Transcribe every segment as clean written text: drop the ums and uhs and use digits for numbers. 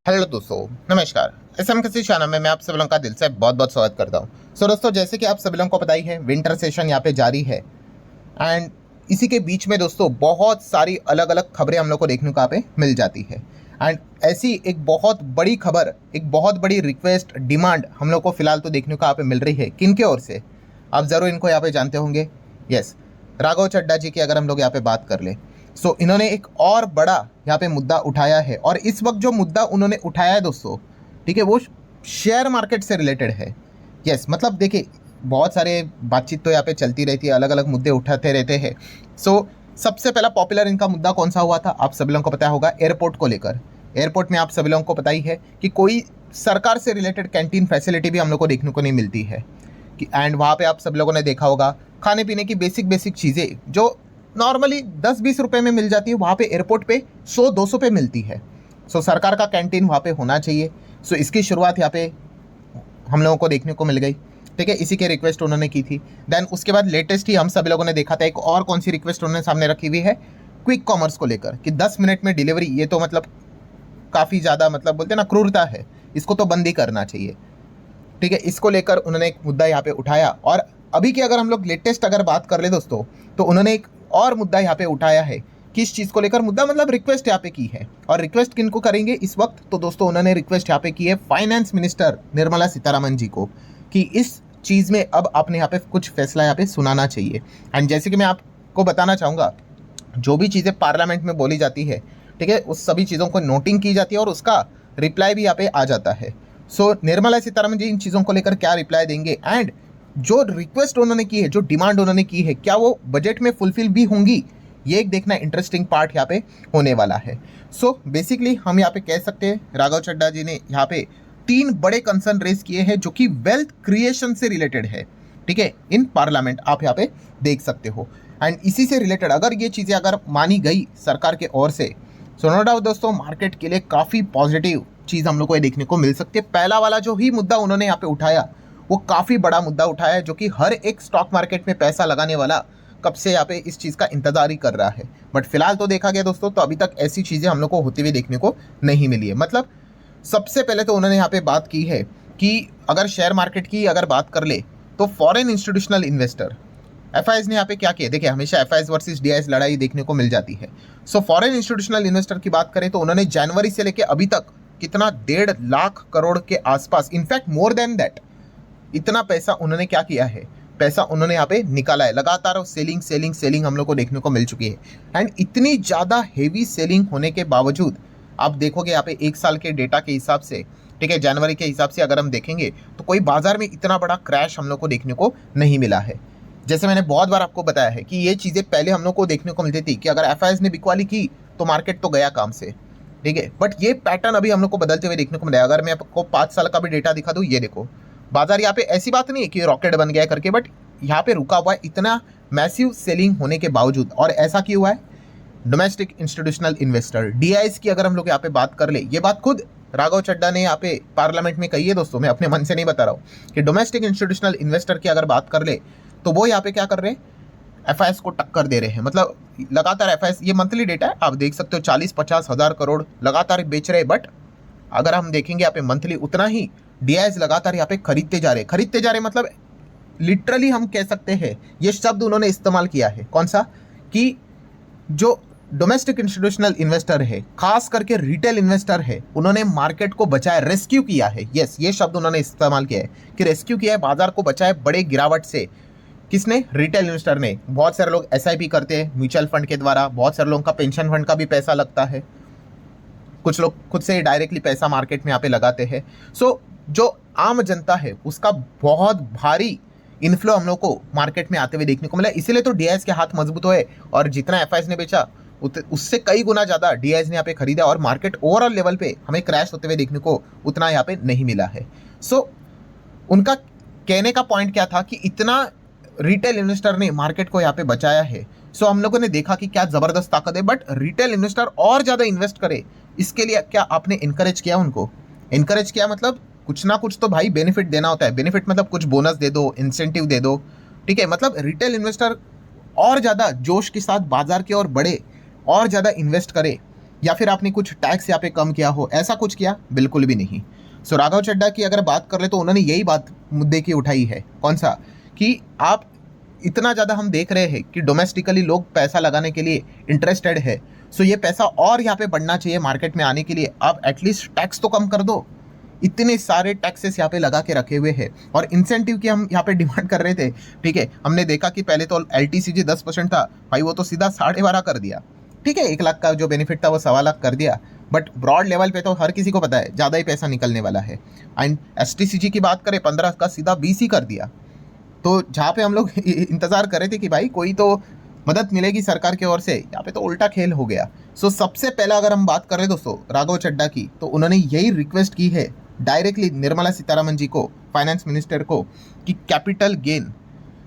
Hello दोस्तों, नमस्कार। SM किसी चैनल में मैं आप सभी लोगों का दिल से बहुत बहुत स्वागत करता हूं। दोस्तों, जैसे कि आप सभी लोगों को पता ही है, विंटर सेशन यहाँ पे जारी है एंड इसी के बीच में दोस्तों बहुत सारी अलग अलग खबरें हम लोग को देखने को यहाँ पे मिल जाती है। एंड ऐसी एक बहुत बड़ी खबर, एक बहुत बड़ी रिक्वेस्ट, डिमांड हम लोग को फिलहाल तो देखने को यहाँ पे मिल रही है। किन के ओर से? आप ज़रूर इनको यहाँ पे जानते होंगे। यस, राघव चड्ढा जी की अगर हम लोग यहाँ पे बात कर ले, इन्होंने एक और बड़ा यहाँ पे मुद्दा उठाया है। और इस वक्त जो मुद्दा उन्होंने उठाया है दोस्तों, ठीक है, वो शेयर मार्केट से रिलेटेड है। यस, मतलब देखिए, बहुत सारे बातचीत तो यहाँ पे चलती रहती है, अलग अलग मुद्दे उठाते रहते हैं। सबसे पहला पॉपुलर इनका मुद्दा कौन सा हुआ था, आप सभी लोगों को पता होगा, एयरपोर्ट को लेकर। एयरपोर्ट में आप सभी लोगों को पता ही है कि कोई सरकार से रिलेटेड कैंटीन फैसिलिटी भी हम लोग को देखने को नहीं मिलती है कि एंड वहाँ पे आप सब लोगों ने देखा होगा, खाने पीने की बेसिक बेसिक चीज़ें जो नॉर्मली 10-20 रुपए में मिल जाती है, वहाँ पे एयरपोर्ट पे 100-200 पे मिलती है। सरकार का कैंटीन वहाँ पे होना चाहिए। इसकी शुरुआत यहाँ पे हम लोगों को देखने को मिल गई। ठीक है, इसी के रिक्वेस्ट उन्होंने की थी। देन उसके बाद लेटेस्ट ही हम सभी लोगों ने देखा था, एक और कौन सी रिक्वेस्ट उन्होंने सामने रखी हुई है, क्विक कॉमर्स को लेकर कि 10 मिनट में डिलीवरी। ये तो मतलब काफ़ी ज़्यादा, मतलब बोलते हैं ना, क्रूरता है, इसको तो बंद ही करना चाहिए। ठीक है, इसको लेकर उन्होंने एक मुद्दा यहाँ पे उठाया। और अभी की अगर हम लोग लेटेस्ट अगर बात कर ले दोस्तों, तो उन्होंने एक और मुद्दा यहाँ पे उठाया है। किस चीज़ को लेकर मुद्दा, मतलब रिक्वेस्ट यहाँ पे की है। और रिक्वेस्ट किनको करेंगे इस वक्त, तो दोस्तों उन्होंने रिक्वेस्ट यहाँ पे की है फाइनेंस मिनिस्टर निर्मला सीतारमण जी को कि इस चीज़ में अब आपने यहाँ पे कुछ फैसला यहाँ पे सुनाना चाहिए। एंड जैसे कि मैं आपको बताना चाहूँगा, जो भी चीज़ें पार्लियामेंट में बोली जाती है, ठीक है, उस सभी चीज़ों को नोटिंग की जाती है और उसका रिप्लाई भी यहाँ पे आ जाता है। निर्मला सीतारमण जी इन चीज़ों को लेकर क्या रिप्लाई देंगे एंड जो रिक्वेस्ट उन्होंने की है, जो डिमांड उन्होंने की है, क्या वो बजट में फुलफिल भी होंगी, ये एक देखना इंटरेस्टिंग पार्ट यहाँ पे होने वाला है। बेसिकली हम यहाँ पे कह सकते हैं, राघव चड्ढा जी ने यहाँ पे 3 बड़े कंसर्न रेज किए हैं जो कि वेल्थ क्रिएशन से रिलेटेड है। ठीक है, इन पार्लियामेंट आप यहाँ पे देख सकते हो। एंड इसी से रिलेटेड अगर ये चीज़ें अगर मानी गई सरकार के ओर से, नो डाउट दोस्तों, मार्केट के लिए काफ़ी पॉजिटिव चीज़ हम लोग को देखने को मिल सकती है। पहला वाला जो ही मुद्दा उन्होंने यहाँ पे उठाया, वो काफ़ी बड़ा मुद्दा उठाया है, जो कि हर एक स्टॉक मार्केट में पैसा लगाने वाला कब से यहाँ पे इस चीज़ का इंतजार ही कर रहा है। बट फिलहाल तो देखा गया दोस्तों, तो अभी तक ऐसी चीज़ें हम लोग को होती हुई देखने को नहीं मिली है। मतलब सबसे पहले तो उन्होंने यहाँ पे बात की है कि अगर शेयर मार्केट की अगर बात कर ले, तो फॉरेन इंस्टीट्यूशनल इन्वेस्टर, एफआईएस ने यहाँ पे क्या किया, देखिए हमेशा एफआईएस वर्सेस डीआईएस लड़ाई देखने को मिल जाती है। फॉरेन इंस्टीट्यूशनल इन्वेस्टर की बात करें तो उन्होंने जनवरी से लेकर अभी तक कितना 1.5 लाख करोड़ के आसपास, इनफैक्ट मोर देन दैट, इतना पैसा उन्होंने क्या किया है, पैसा उन्होंने यहाँ पे निकाला है। लगातार सेलिंग सेलिंग सेलिंग हम लोग को देखने को मिल चुकी है। एंड इतनी ज़्यादा हेवी सेलिंग होने के बावजूद आप देखोगे यहाँ पे 1 साल के डेटा के हिसाब से, ठीक है, जनवरी के हिसाब से अगर हम देखेंगे, तो कोई बाजार में इतना बड़ा क्रैश हम लोग को देखने को नहीं मिला है। जैसे मैंने बहुत बार आपको बताया है कि ये चीज़ें पहले हम लोग को देखने को मिलती थी कि अगर एफआईएस ने बिकवाली की तो मार्केट तो गया काम से। ठीक है, बट ये पैटर्न अभी हम लोग को बदलते हुए देखने को मिला है। अगर मैं आपको 5 साल का भी डेटा दिखा दूँ, ये देखो बाजार यहाँ पे, ऐसी बात नहीं है कि रॉकेट बन गया करके, बट यहाँ पे रुका हुआ है इतना मैसिव सेलिंग होने के बावजूद। और ऐसा क्यों हुआ है? डोमेस्टिक इंस्टीट्यूशनल इन्वेस्टर, डीआईएस की अगर हम लोग यहाँ पे बात कर ले, ये बात खुद राघव चड्ढा ने यहाँ पे पार्लियामेंट में कही है दोस्तों, मैं अपने मन से नहीं बता रहा हूँ कि डोमेस्टिक इंस्टीट्यूशनल इन्वेस्टर की अगर बात कर ले, तो वो यहाँ पे क्या कर रहे हैं, एफआईएस को टक्कर दे रहे हैं। मतलब लगातार एफआईएस, ये मंथली डेटा है, आप देख सकते हो 40-50 हज़ार करोड़ लगातार बेच रहे हैं। बट अगर हम देखेंगे यहाँ पे मंथली, उतना ही डीआईएस लगातार यहाँ पे खरीदते जा रहे, मतलब लिटरली हम कह सकते हैं, ये शब्द उन्होंने इस्तेमाल किया है, कौन सा, कि जो डोमेस्टिक इंस्टीट्यूशनल इन्वेस्टर है, खास करके रिटेल इन्वेस्टर है, उन्होंने मार्केट को बचाया, रेस्क्यू किया है। यस, ये शब्द उन्होंने इस्तेमाल किया है कि रेस्क्यू किया है, बाजार को बचाया बड़े गिरावट से। किसने? रिटेल इन्वेस्टर ने। बहुत सारे लोग एसआईपी करते हैं म्यूचुअल फंड के द्वारा, बहुत सारे लोगों का पेंशन फंड का भी पैसा लगता है, कुछ लोग खुद से डायरेक्टली पैसा मार्केट में यहाँ पे लगाते हैं। जो आम जनता है उसका बहुत भारी इन्फ्लो हम लोग को मार्केट में आते हुए देखने को मिला। इसीलिए तो डीआईएस के हाथ मजबूत हुए और जितना एफआईएस ने बेचा उससे कई गुना ज़्यादा डीआईएस ने यहाँ पे खरीदा, और मार्केट ओवरऑल लेवल पे हमें क्रैश होते हुए देखने को उतना यहाँ पे नहीं मिला है। उनका कहने का पॉइंट क्या था कि इतना रिटेल इन्वेस्टर ने मार्केट को यहाँ पे बचाया है। हम लोगों ने देखा कि क्या ज़बरदस्त ताकत है। बट रिटेल इन्वेस्टर और ज़्यादा इन्वेस्ट करे, इसके लिए क्या आपने इनकरेज किया उनको? इनकरेज किया मतलब कुछ ना कुछ तो भाई बेनिफिट देना होता है। बेनिफिट मतलब कुछ बोनस दे दो, इंसेंटिव दे दो, ठीक है। मतलब रिटेल इन्वेस्टर और ज़्यादा जोश के साथ बाजार के और बड़े और ज़्यादा इन्वेस्ट करे, या फिर आपने कुछ टैक्स यहाँ पे कम किया हो, ऐसा कुछ किया बिल्कुल भी नहीं। सो राघव चड्ढा की अगर बात कर ले तो उन्होंने यही बात मुद्दे की उठाई है, कौन सा, कि आप इतना ज़्यादा हम देख रहे हैं कि डोमेस्टिकली लोग पैसा लगाने के लिए इंटरेस्टेड है, सो ये पैसा और यहाँ पे बढ़ना चाहिए मार्केट में आने के लिए, आप एटलीस्ट टैक्स तो कम कर दो। इतने सारे टैक्सेस यहाँ पे लगा के रखे हुए हैं और इंसेंटिव की हम यहाँ पे डिमांड कर रहे थे, ठीक है। हमने देखा कि पहले तो LTCG 10% था भाई, वो तो सीधा 12.5 कर दिया, ठीक है। 1 लाख का जो बेनिफिट था वो 1.25 लाख कर दिया, बट ब्रॉड लेवल पे तो हर किसी को पता है ज़्यादा ही पैसा निकलने वाला है। एंड STCG की बात करें 15 का सीधा 20 ही कर दिया। तो जहाँ पे हम लोग इंतज़ार कर रहे थे कि भाई कोई तो मदद मिलेगी सरकार की ओर से, यहाँ पे तो उल्टा खेल हो गया। सो सबसे पहला अगर हम बात कर रहे हैं दोस्तों राघव चड्ढा की, तो उन्होंने यही रिक्वेस्ट की है डायरेक्टली निर्मला सीतारमन जी को, फाइनेंस मिनिस्टर को, कि कैपिटल गेन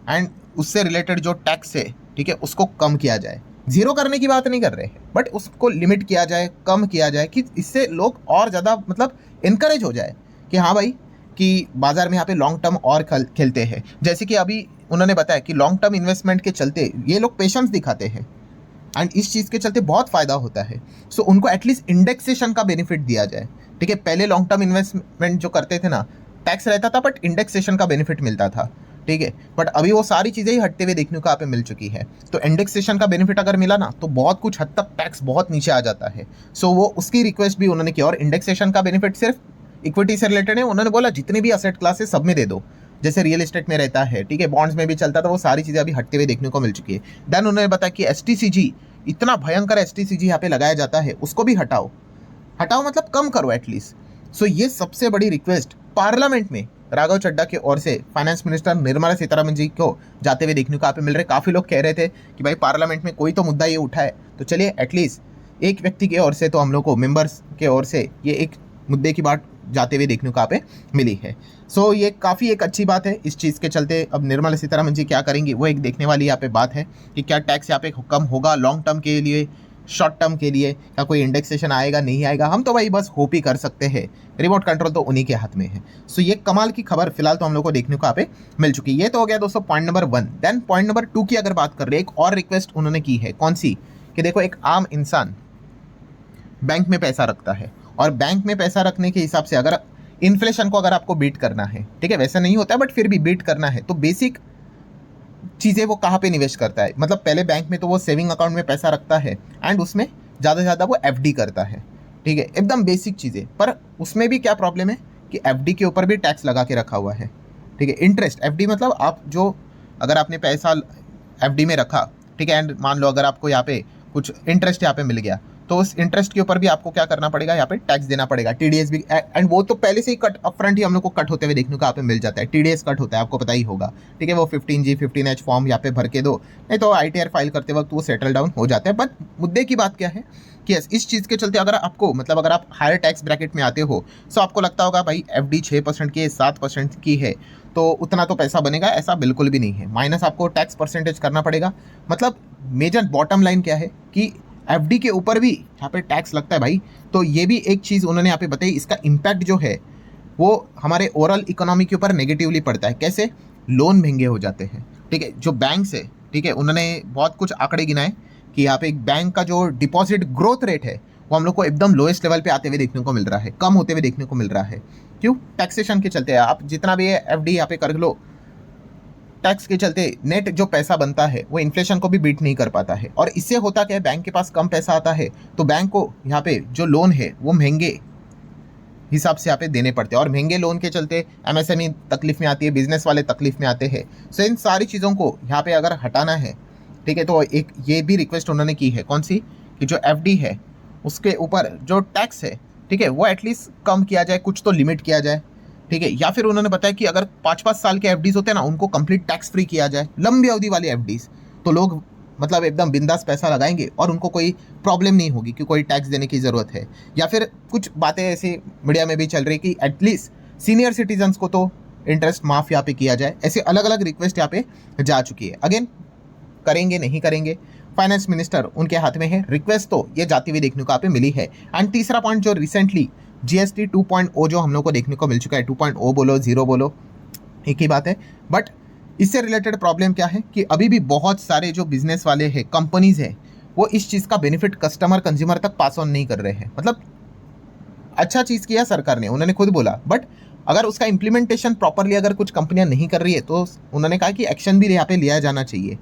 एंड उससे रिलेटेड जो टैक्स है, ठीक है, उसको कम किया जाए। जीरो करने की बात नहीं कर रहे हैं, बट उसको लिमिट किया जाए, कम किया जाए, कि इससे लोग और ज़्यादा मतलब इनकरेज हो जाए कि हाँ भाई कि बाजार में यहाँ पे लॉन्ग टर्म और खेलते हैं। जैसे कि अभी उन्होंने बताया कि लॉन्ग टर्म इन्वेस्टमेंट के चलते ये लोग पेशेंस दिखाते हैं एंड इस चीज़ के चलते बहुत फ़ायदा होता है। सो उनको एटलीस्ट इंडेक्सेशन का बेनिफिट दिया जाए, ठीक है। पहले लॉन्ग टर्म इन्वेस्टमेंट जो करते थे ना, टैक्स रहता था बट इंडेक्सेशन का बेनिफिट मिलता था, ठीक है। बट अभी वो सारी चीज़ें ही हटते हुए देखने को यहाँ पे मिल चुकी है। तो इंडेक्सेशन का बेनिफिट अगर मिला ना तो बहुत कुछ हद तक टैक्स बहुत नीचे आ जाता है। सो वो उसकी रिक्वेस्ट भी उन्होंने की, और इंडेक्सेशन का बेनिफिट सिर्फ इक्विटी से रिलेटेड है। उन्होंने बोला जितने भी असेट क्लास है सब में दे दो, जैसे रियल एस्टेट में रहता है, ठीक है, बॉन्ड्स में भी चलता था, वो सारी चीज़ें अभी हटते हुए देखने को मिल चुकी है। देन उन्होंने बताया कि STCG, इतना भयंकर STCG यहाँ पे लगाया जाता है, उसको भी हटाओ मतलब कम करो एटलीस्ट। सो ये सबसे बड़ी रिक्वेस्ट पार्लियामेंट में राघव चड्ढा की ओर से फाइनेंस मिनिस्टर निर्मला सीतारमन जी को जाते हुए देखने को यहाँ पे मिल रहे। काफ़ी लोग कह रहे थे कि भाई पार्लियामेंट में कोई तो मुद्दा ये उठाए, तो चलिए एटलीस्ट एक व्यक्ति की ओर से तो हम लोग को मेंबर्स के ओर से ये एक मुद्दे की बात जाते हुए देखने को यहाँ पे मिली है। सो ये काफ़ी एक अच्छी बात है। इस चीज़ के चलते अब निर्मला सीतारमन जी क्या करेंगी वो एक देखने वाली यहाँ पे बात है कि क्या टैक्स यहाँ पे कम होगा लॉन्ग टर्म के लिए, शॉर्ट टर्म के लिए, क्या कोई इंडेक्सेशन आएगा नहीं आएगा, हम तो भाई बस होप ही कर सकते हैं। रिमोट कंट्रोल तो उन्हीं के हाथ में है। सो ये कमाल की खबर फिलहाल तो हम लोग को देखने को यहाँ पे मिल चुकी है। ये तो हो गया दोस्तों point number 1। Then point number 2 की अगर बात कर रहे हैं, एक और रिक्वेस्ट उन्होंने की है, कौन सी, कि देखो एक आम इंसान बैंक में पैसा रखता है और बैंक में पैसा रखने के हिसाब से अगर इन्फ्लेशन को अगर आपको बीट करना है, ठीक है, वैसा नहीं होता है बट फिर भी बीट करना है, तो बेसिक चीज़ें वो कहाँ पे निवेश करता है। मतलब पहले बैंक में तो वो सेविंग अकाउंट में पैसा रखता है एंड उसमें ज़्यादा से ज़्यादा वो FD करता है, ठीक है, एकदम बेसिक चीज़ें। पर उसमें भी क्या प्रॉब्लम है कि FD के ऊपर भी टैक्स लगा के रखा हुआ है, ठीक है। इंटरेस्ट FD मतलब आप जो अगर आपने पैसा FD में रखा, ठीक है, एंड मान लो अगर आपको यहाँ पे कुछ इंटरेस्ट यहाँ पे मिल गया, तो उस इंटरेस्ट के ऊपर भी आपको क्या करना पड़ेगा, यहाँ पे टैक्स देना पड़ेगा, TDS भी। एंड वो तो पहले से ही कट अपफ्रंट ही हम लोग को कट होते हुए देखने को यहाँ पे मिल जाता है। TDS कट होता है, आपको पता ही होगा, ठीक है। वो 15G 15H फॉर्म यहाँ पे भर के दो, नहीं तो ITR फाइल करते वक्त वो सेटल डाउन हो जाता है। बट मुद्दे की बात क्या है कि इस चीज़ के चलते अगर आपको मतलब अगर आप हायर टैक्स ब्रैकेट में आते हो, तो आपको लगता होगा भाई FD 6% की 7% की है तो उतना तो पैसा बनेगा, ऐसा बिल्कुल भी नहीं है। माइनस आपको टैक्स परसेंटेज करना पड़ेगा। मतलब मेजर बॉटम लाइन क्या है कि FD के ऊपर भी यहाँ पे टैक्स लगता है भाई। तो ये भी एक चीज़ उन्होंने यहाँ पे बताई, इसका इम्पैक्ट जो है वो हमारे ओवरऑल इकोनॉमी के ऊपर नेगेटिवली पड़ता है। कैसे? लोन महंगे हो जाते हैं, ठीक है। जो बैंक से, ठीक है, उन्होंने बहुत कुछ आंकड़े गिनाए कि यहाँ पे एक बैंक का जो डिपॉजिट ग्रोथ रेट है वो हम लोग को एकदम लोएस्ट लेवल पे आते हुए देखने को मिल रहा है, कम होते हुए देखने को मिल रहा है। क्यों? टैक्सेशन के चलते। आप जितना भी FD यहाँ पे कर लो, टैक्स के चलते नेट जो पैसा बनता है वो इन्फ्लेशन को भी बीट नहीं कर पाता है। और इससे होता क्या है, बैंक के पास कम पैसा आता है तो बैंक को यहाँ पे जो लोन है वो महंगे हिसाब से यहाँ पे देने पड़ते हैं, और महंगे लोन के चलते MSME तकलीफ में आती है, बिजनेस वाले तकलीफ में आते हैं। सो इन सारी चीज़ों को यहाँ पे अगर हटाना है, ठीक है, तो एक ये भी रिक्वेस्ट उन्होंने की है, कौन सी, कि जो FD है उसके ऊपर जो टैक्स है, ठीक है, वो एटलीस्ट कम किया जाए, कुछ तो लिमिट किया जाए, ठीक है। या फिर उन्होंने बताया कि अगर 5-5 साल के FDs होते हैं ना, उनको कंप्लीट टैक्स फ्री किया जाए, लंबी अवधि वाली FDs, तो लोग मतलब एकदम बिंदास पैसा लगाएंगे और उनको कोई प्रॉब्लम नहीं होगी कि कोई टैक्स देने की ज़रूरत है। या फिर कुछ बातें ऐसी मीडिया में भी चल रही कि एटलीस्ट सीनियर सिटीजन्स को तो इंटरेस्ट माफ़ यहाँ पे किया जाए। ऐसे अलग अलग रिक्वेस्ट यहाँ पे जा चुकी है। अगेन करेंगे नहीं करेंगे, फाइनेंस मिनिस्टर उनके हाथ में है। रिक्वेस्ट तो ये जाती हुई देखने को यहाँ पे मिली है। एंड तीसरा पॉइंट जो रिसेंटली GST 2.0 जो हम लोग को देखने को मिल चुका है, 2.0 बोलो 0 बोलो एक ही बात है। बट इससे रिलेटेड प्रॉब्लम क्या है कि अभी भी बहुत सारे जो बिजनेस वाले हैं, कंपनीज हैं, वो इस चीज़ का बेनिफिट कस्टमर कंज्यूमर तक पास ऑन नहीं कर रहे हैं। मतलब अच्छा चीज़ किया सरकार ने, उन्होंने खुद बोला, बट अगर उसका इम्प्लीमेंटेशन प्रॉपरली अगर कुछ कंपनियां नहीं कर रही है तो उन्होंने कहा कि एक्शन भी यहाँ पे लिया जाना चाहिए,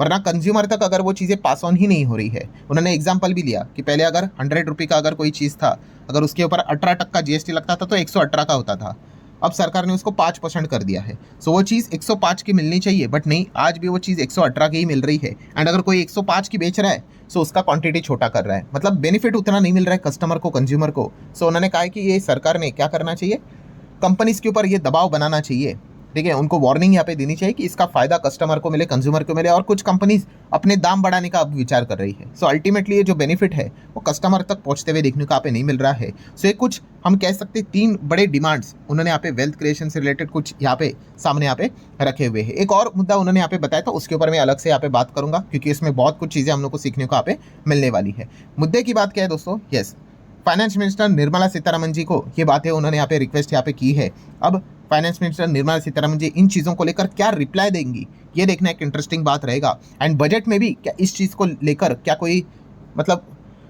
वरना कंज्यूमर तक अगर वो चीज़ें पास ऑन ही नहीं हो रही है। उन्होंने एग्जाम्पल भी लिया कि पहले अगर 100 रुपये का अगर कोई चीज़ था, अगर उसके ऊपर 18% GST लगता था तो 118 का होता था। अब सरकार ने उसको 5% कर दिया है। सो वो चीज़ 105 की मिलनी चाहिए, बट नहीं, आज भी वो चीज़ 118 की ही मिल रही है। एंड अगर कोई 105 की बेच रहा है सो उसका क्वांटिटी छोटा कर रहा है, मतलब बेनिफिट उतना नहीं मिल रहा है कस्टमर को, कंज्यूमर को। सो उन्होंने कहा है कि ये सरकार ने क्या करना चाहिए, कंपनीज के ऊपर ये दबाव बनाना चाहिए, ठीक है, उनको वार्निंग यहाँ पे देनी चाहिए कि इसका फायदा कस्टमर को मिले, कंज्यूमर को मिले। और कुछ कंपनीज अपने दाम बढ़ाने का अब विचार कर रही है। सो अल्टीमेटली ये जो बेनिफिट है वो कस्टमर तक पहुंचते हुए देखने को यहाँ पे नहीं मिल रहा है। सो ये कुछ हम कह सकते हैं 3 बड़े डिमांड्स उन्होंने यहाँ पे वेल्थ क्रिएशन से रिलेटेड कुछ यहाँ पे सामने यहाँ पे रखे हुए हैं। एक और मुद्दा उन्होंने यहाँ पे बताया था, उसके ऊपर मैं अलग से यहाँ पे बात करूंगा, क्योंकि इसमें बहुत कुछ चीज़ें हम लोग को सीखने को यहाँ पे मिलने वाली है। मुद्दे की बात क्या है दोस्तों, yes, finance minister Nirmala Sitharaman ji को ये बातें उन्होंने यहाँ पे रिक्वेस्ट यहाँ पे की है। अब फाइनेंस मिनिस्टर निर्मला सीतारमन जी इन चीज़ों को लेकर क्या रिप्लाई देंगी, ये देखना एक इंटरेस्टिंग बात रहेगा। एंड बजट में भी क्या इस चीज़ को लेकर क्या कोई मतलब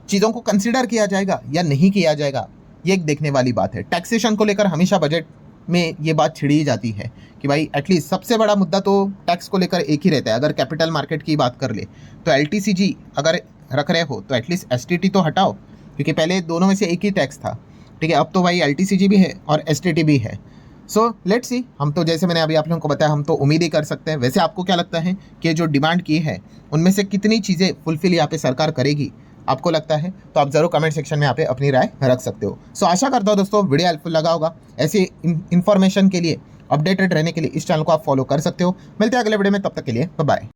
चीज़ों को कंसिडर किया जाएगा या नहीं किया जाएगा, ये एक देखने वाली बात है। टैक्सेशन को लेकर हमेशा बजट में ये बात छिड़ी जाती है कि भाई एटलीस्ट सबसे बड़ा मुद्दा तो टैक्स को लेकर एक ही रहता है। अगर कैपिटल मार्केट की बात कर ले तो LTCG अगर रख रहे हो तो एटलीस्ट STT तो हटाओ, क्योंकि पहले दोनों में से एक ही टैक्स था, ठीक है। अब तो भाई LTCG भी है और STT भी है। सो लेट्स सी, हम तो जैसे मैंने अभी आप लोगों को बताया, हम तो उम्मीद ही कर सकते हैं। वैसे आपको क्या लगता है कि जो डिमांड की है उनमें से कितनी चीज़ें फुलफिल यहाँ पे सरकार करेगी, आपको लगता है तो आप जरूर कमेंट सेक्शन में यहाँ पे अपनी राय रख सकते हो। सो आशा करता हूँ दोस्तों वीडियो हेल्पफुल लगा होगा। ऐसी इन्फॉर्मेशन के लिए, अपडेटेड रहने के लिए इस चैनल को आप फॉलो कर सकते हो। मिलते हैं अगले वीडियो में, तब तक के लिए बाय बाय।